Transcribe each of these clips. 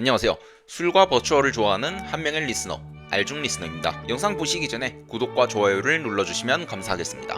안녕하세요. 술과 버추얼을 좋아하는 한 명의 리스너, 알중 리스너입니다. 영상 보시기 전에 구독과 좋아요를 눌러주시면 감사하겠습니다.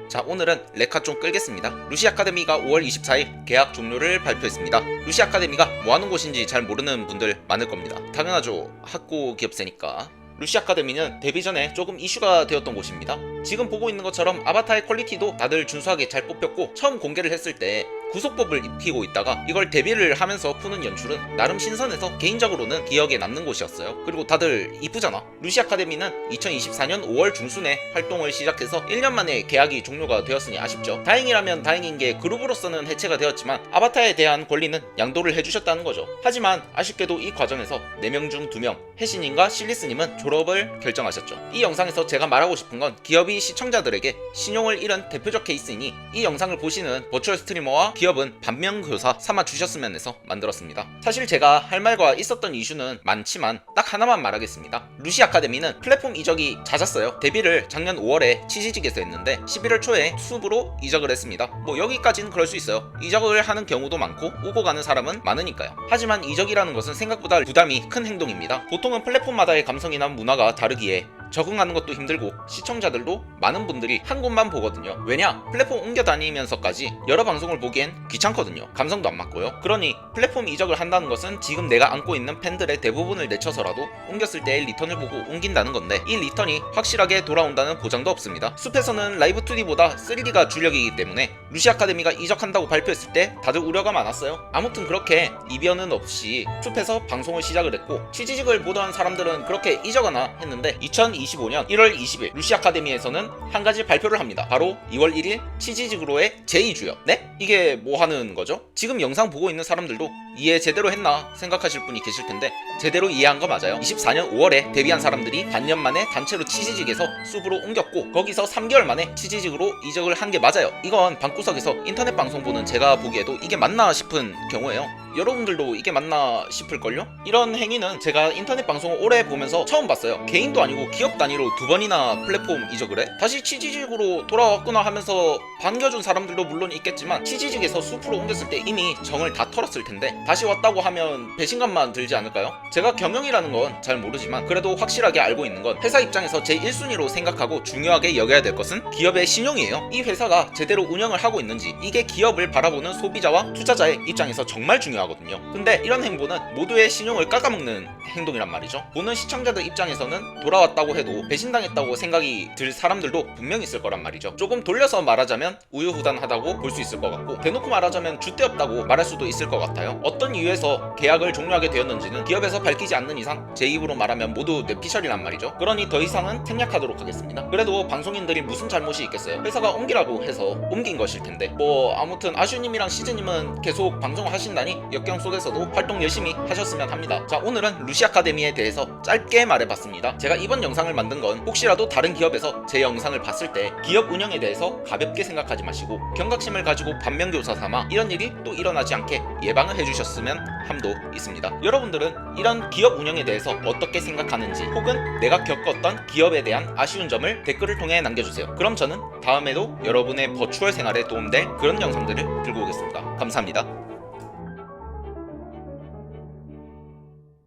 자, 오늘은 레카 좀 끌겠습니다. 루시 아카데미가 5월 24일 계약 종료를 발표했습니다. 루시 아카데미가 뭐하는 곳인지 잘 모르는 분들 많을 겁니다. 당연하죠. 학고 기업체니까. 루시 아카데미는 데뷔 전에 조금 이슈가 되었던 곳입니다. 지금 보고 있는 것처럼 아바타의 퀄리티도 다들 준수하게 잘 뽑혔고, 처음 공개를 했을 때 구속법을 입히고 있다가 이걸 데뷔를 하면서 푸는 연출은 나름 신선해서 개인적으로는 기억에 남는 곳이었어요. 그리고 다들 이쁘잖아. 루시 아카데미는 2024년 5월 중순에 활동을 시작해서 1년 만에 계약이 종료가 되었으니 아쉽죠. 다행이라면 다행인 게 그룹으로서는 해체가 되었지만 아바타에 대한 권리는 양도를 해주셨다는 거죠. 하지만 아쉽게도 이 과정에서 4명 중 2명, 혜신님과 실리스님은 졸업을 결정하셨죠. 이 영상에서 제가 말하고 싶은 건 기업이 시청자들에게 신용을 잃은 대표적 케이스이니 이 영상을 보시는 버추얼 스트리머와 기업은 반면교사 삼아주셨으면 해서 만들었습니다. 사실 제가 할 말과 있었던 이슈는 많지만 딱 하나만 말하겠습니다. 루시 아카데미는 플랫폼 이적이 잦았어요. 데뷔를 작년 5월에 치지직에서 했는데 11월 초에 수브로 이적을 했습니다. 뭐 여기까지는 그럴 수 있어요. 이적을 하는 경우도 많고 오고 가는 사람은 많으니까요. 하지만 이적이라는 것은 생각보다 부담이 큰 행동입니다. 보통은 플랫폼마다의 감성이나 문화가 다르기에 적응하는 것도 힘들고 시청자들도 많은 분들이 한 곳만 보거든요. 왜냐? 플랫폼 옮겨 다니면서까지 여러 방송을 보기엔 귀찮거든요. 감성도 안 맞고요. 그러니 플랫폼 이적을 한다는 것은 지금 내가 안고 있는 팬들의 대부분을 내쳐서라도 옮겼을 때의 리턴을 보고 옮긴다는 건데, 이 리턴이 확실하게 돌아온다는 보장도 없습니다. 숲에서는 라이브 2D보다 3D가 주력이기 때문에 루시 아카데미가 이적한다고 발표했을 때 다들 우려가 많았어요. 아무튼 그렇게 이변은 없이 숲에서 방송을 시작을 했고, 치지직을 보던 사람들은 그렇게 이적하나 했는데 2025년 1월 20일 루시 아카데미에서는 한 가지 발표를 합니다. 바로 2월 1일 치지직으로의 제2주역. 네? 이게 뭐 하는 거죠? 지금 영상 보고 있는 사람들도 이해 제대로 했나 생각하실 분이 계실 텐데 제대로 이해한 거 맞아요. 24년 5월에 데뷔한 사람들이 반년 만에 단체로 치지직에서 숲으로 옮겼고, 거기서 3개월 만에 치지직으로 이적을 한 게 맞아요. 이건 방구석에서 인터넷 방송 보는 제가 보기에도 이게 맞나 싶은 경우예요. 여러분들도 이게 맞나 싶을걸요? 이런 행위는 제가 인터넷 방송을 오래 보면서 처음 봤어요. 개인도 아니고 기업 단위로 2번이나 플랫폼 이적을 해? 다시 치지직으로 돌아왔구나 하면서 반겨준 사람들도 물론 있겠지만 치지직에서 숲으로 옮겼을 때 이미 정을 다 털었을 텐데 다시 왔다고 하면 배신감만 들지 않을까요? 제가 경영이라는 건 잘 모르지만 그래도 확실하게 알고 있는 건 회사 입장에서 제 1순위로 생각하고 중요하게 여겨야 될 것은 기업의 신용이에요. 이 회사가 제대로 운영을 하고 있는지, 이게 기업을 바라보는 소비자와 투자자의 입장에서 정말 중요하거든요. 근데 이런 행보는 모두의 신용을 깎아먹는 행동이란 말이죠. 보는 시청자들 입장에서는 돌아왔다고 해도 배신당했다고 생각이 들 사람들도 분명히 있을 거란 말이죠. 조금 돌려서 말하자면 우유부단하다고 볼 수 있을 것 같고, 대놓고 말하자면 줏대없다고 말할 수도 있을 것 같아요. 어떤 이유에서 계약을 종료하게 되었는지는 기업에서 밝히지 않는 이상 제 입으로 말하면 모두 뇌피셜이란 말이죠. 그러니 더 이상은 생략하도록 하겠습니다. 그래도 방송인들이 무슨 잘못이 있겠어요? 회사가 옮기라고 해서 옮긴 것일 텐데, 뭐 아무튼 아슈님이랑 시즈님은 계속 방송을 하신다니 역경 속에서도 활동 열심히 하셨으면 합니다. 자, 오늘은 루시 아카데미에 대해서 짧게 말해봤습니다. 제가 이번 영상을 만든 건 혹시라도 다른 기업에서 제 영상을 봤을 때 기업 운영에 대해서 가볍게 생각하지 마시고 경각심을 가지고 반면교사 삼아 이런 일이 또 일어나지 않게 예방을 해주셨으면 함도 있습니다. 여러분들은 이런 기업 운영에 대해서 어떻게 생각하는지, 혹은 내가 겪었던 기업에 대한 아쉬운 점을 댓글을 통해 남겨주세요. 그럼 저는 다음에도 여러분의 버추얼 생활에 도움될 그런 영상들을 들고 오겠습니다. 감사합니다.